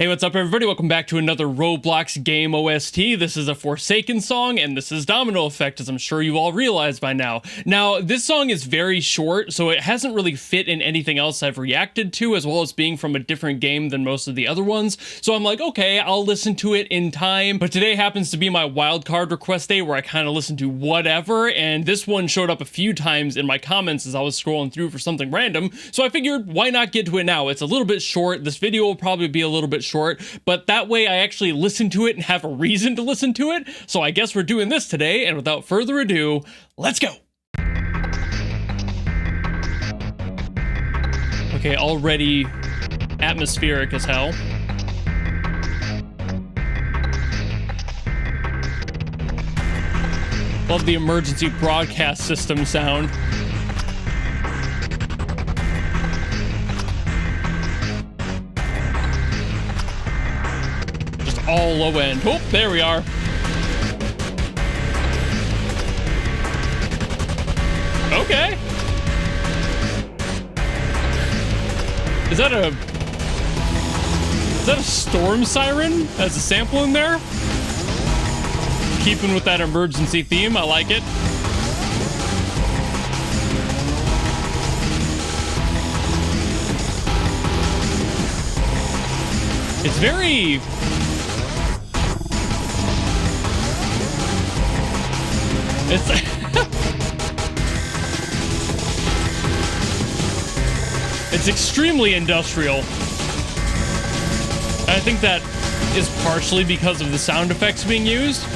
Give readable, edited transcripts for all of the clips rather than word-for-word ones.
Hey, what's up everybody? Welcome back to another Roblox game OST. This is a Forsaken song, and this is Domino Effect, as I'm sure you all realized by now. Now, this song is very short, so it hasn't really fit in anything else I've reacted to, as well as being from a different game than most of the other ones. So I'm like, okay, I'll listen to it in time. But today happens to be my wildcard request day, where I kind of listen to whatever, and this one showed up a few times in my comments as I was scrolling through for something random. So I figured, why not get to it now? It's a little bit short. This video will probably be a little bit short, but that way I actually listen to it and have a reason to listen to it. So I guess we're doing this today, and without further ado, let's go. Okay, already atmospheric as hell. Love the emergency broadcast system sound. All low end. Oh, there we are. Okay. Is that a storm siren? Has a sample in there? Keeping with that emergency theme, I like it. It's very... It's extremely industrial. I think that is partially because of the sound effects being used.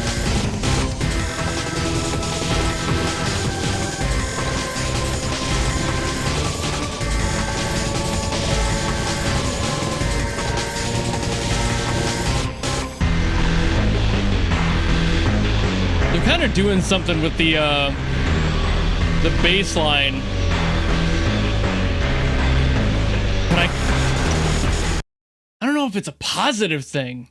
Kind of doing something with the bass line, but I don't know if it's a positive thing.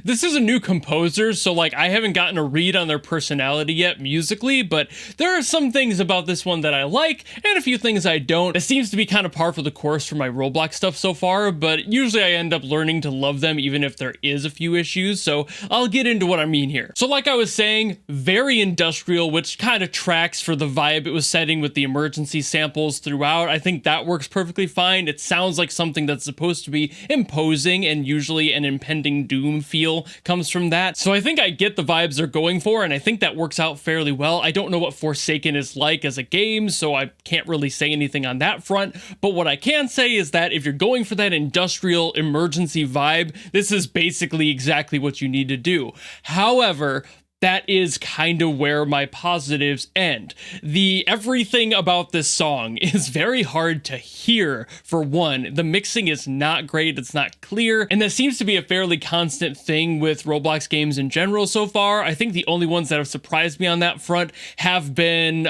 This is a new composer, so like I haven't gotten a read on their personality yet musically, but there are some things about this one that I like and a few things I don't. It seems to be kind of par for the course for my Roblox stuff so far, but usually I end up learning to love them even if there is a few issues, so I'll get into what I mean here. So like I was saying, very industrial, which kind of tracks for the vibe it was setting with the emergency samples throughout. I think that works perfectly fine. It sounds like something that's supposed to be imposing, and usually an impending doom feel comes from that. So I think I get the vibes they're going for, and I think that works out fairly well. I don't know what Forsaken is like as a game, so I can't really say anything on that front, but what I can say is that if you're going for that industrial emergency vibe, this is basically exactly what you need to do. However, that is kind of where my positives end. Everything about this song is very hard to hear, for one. The mixing is not great, it's not clear, and that seems to be a fairly constant thing with Roblox games in general so far. I think the only ones that have surprised me on that front have been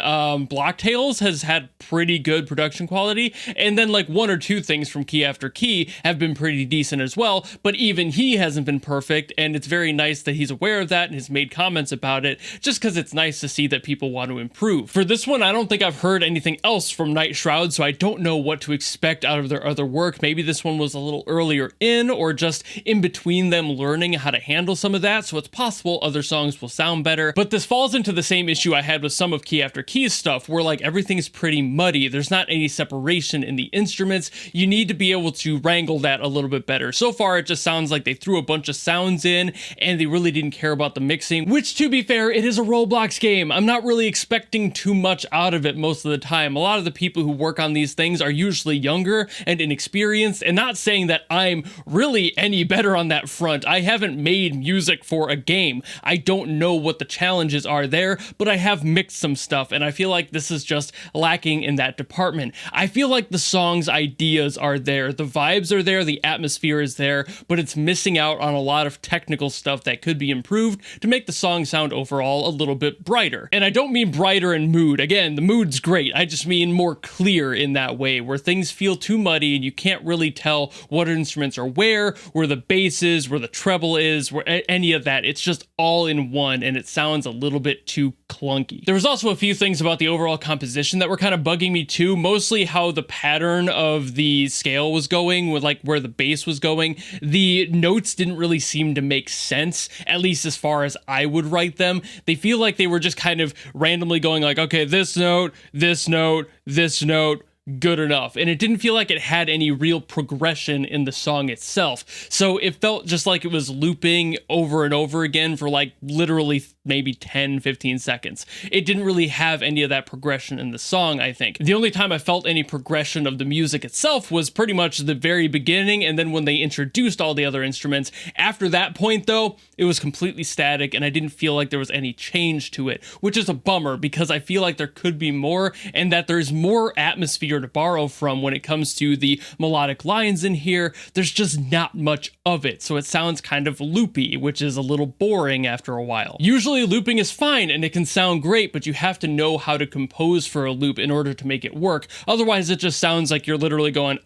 Block Tales has had pretty good production quality, and then like one or two things from Key After Key have been pretty decent as well, but even he hasn't been perfect, and it's very nice that he's aware of that and has made comments about it, just because it's nice to see that people want to improve. For this one, I don't think I've heard anything else from NyhtShroud, so I don't know what to expect out of their other work. Maybe this one was a little earlier in, or just in between them learning how to handle some of that, so it's possible other songs will sound better. But this falls into the same issue I had with some of Key After Key's stuff, where like everything's pretty muddy. There's not any separation in the instruments. You need to be able to wrangle that a little bit better. So far, it just sounds like they threw a bunch of sounds in, and they really didn't care about the mixing, which, to be fair, it is a Roblox game. I'm not really expecting too much out of it most of the time. A lot of the people who work on these things are usually younger and inexperienced, and not saying that I'm really any better on that front. I haven't made music for a game. I don't know what the challenges are there, but I have mixed some stuff, and I feel like this is just lacking in that department. I feel like the song's ideas are there, the vibes are there, the atmosphere is there, but it's missing out on a lot of technical stuff that could be improved to make the song sound overall a little bit brighter. And I don't mean brighter in mood. Again, the mood's great. I just mean more clear in that way, where things feel too muddy and you can't really tell what instruments are where the bass is, where the treble is, where any of that. It's just all in one, and it sounds a little bit too clunky. There was also a few things about the overall composition that were kind of bugging me too, mostly how the pattern of the scale was going with like where the bass was going. The notes didn't really seem to make sense, at least as far as I would write them. They feel like they were just kind of randomly going like, okay, this note, this note, this note, good enough. And it didn't feel like it had any real progression in the song itself. So it felt just like it was looping over and over again for like literally maybe 10, 15 seconds. It didn't really have any of that progression in the song, I think. The only time I felt any progression of the music itself was pretty much the very beginning, and then when they introduced all the other instruments. After that point, though, it was completely static, and I didn't feel like there was any change to it, which is a bummer because I feel like there could be more, and that there's more atmosphere to borrow from when it comes to the melodic lines in here. There's just not much of it, so it sounds kind of loopy, which is a little boring after a while. Usually looping is fine and it can sound great, but you have to know how to compose for a loop in order to make it work. Otherwise, it just sounds like you're literally going,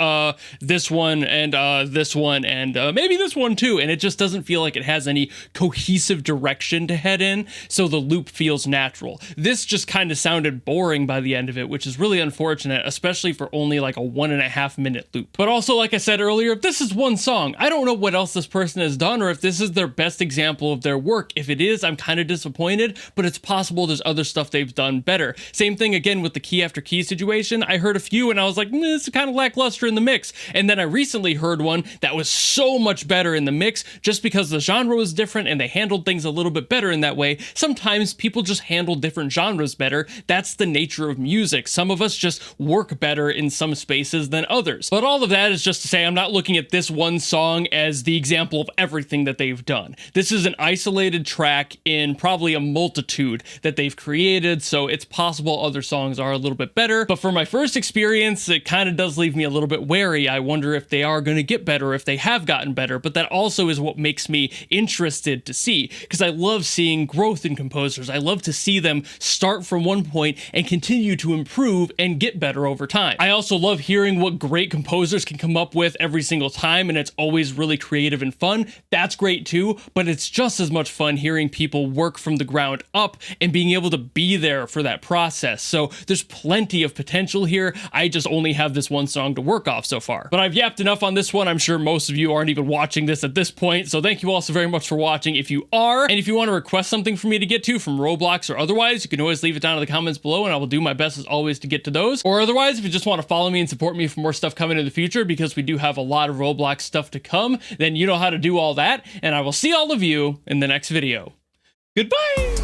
this one and this one and maybe this one too, and it just doesn't feel like it has any cohesive direction to head in, so the loop feels natural. This just kind of sounded boring by the end of it, which is really unfortunate, especially for only like a 1.5 minute loop. But also, like I said earlier, if this is one song, I don't know what else this person has done or if this is their best example of their work. If it is, I'm kind of disappointed, but it's possible there's other stuff they've done better. Same thing again with the key after key situation. I heard a few and I was like, this is kind of lackluster in the mix. And then I recently heard one that was so much better in the mix just because the genre was different and they handled things a little bit better in that way. Sometimes people just handle different genres better. That's the nature of music. Some of us just work better in some spaces than others. But all of that is just to say I'm not looking at this one song as the example of everything that they've done. This is an isolated track in probably a multitude that they've created, so it's possible other songs are a little bit better. But for my first experience, it kind of does leave me a little bit wary. I wonder if they are going to get better, if they have gotten better, but that also is what makes me interested to see, because I love seeing growth in composers. I love to see them start from one point and continue to improve and get better over time. I also love hearing what great composers can come up with every single time, and it's always really creative and fun. That's great too, but it's just as much fun hearing people work from the ground up and being able to be there for that process. So there's plenty of potential here. I just only have this one song to work off so far. But I've yapped enough on this one. I'm sure most of you aren't even watching this at this point, so thank you all so very much for watching if you are. And if you want to request something for me to get to from Roblox or otherwise, you can always leave it down in the comments below and I will do my best as always to get to those. Or otherwise, if you just want to follow me and support me for more stuff coming in the future, because we do have a lot of Roblox stuff to come, then you know how to do all that, and I will see all of you in the next video. Goodbye!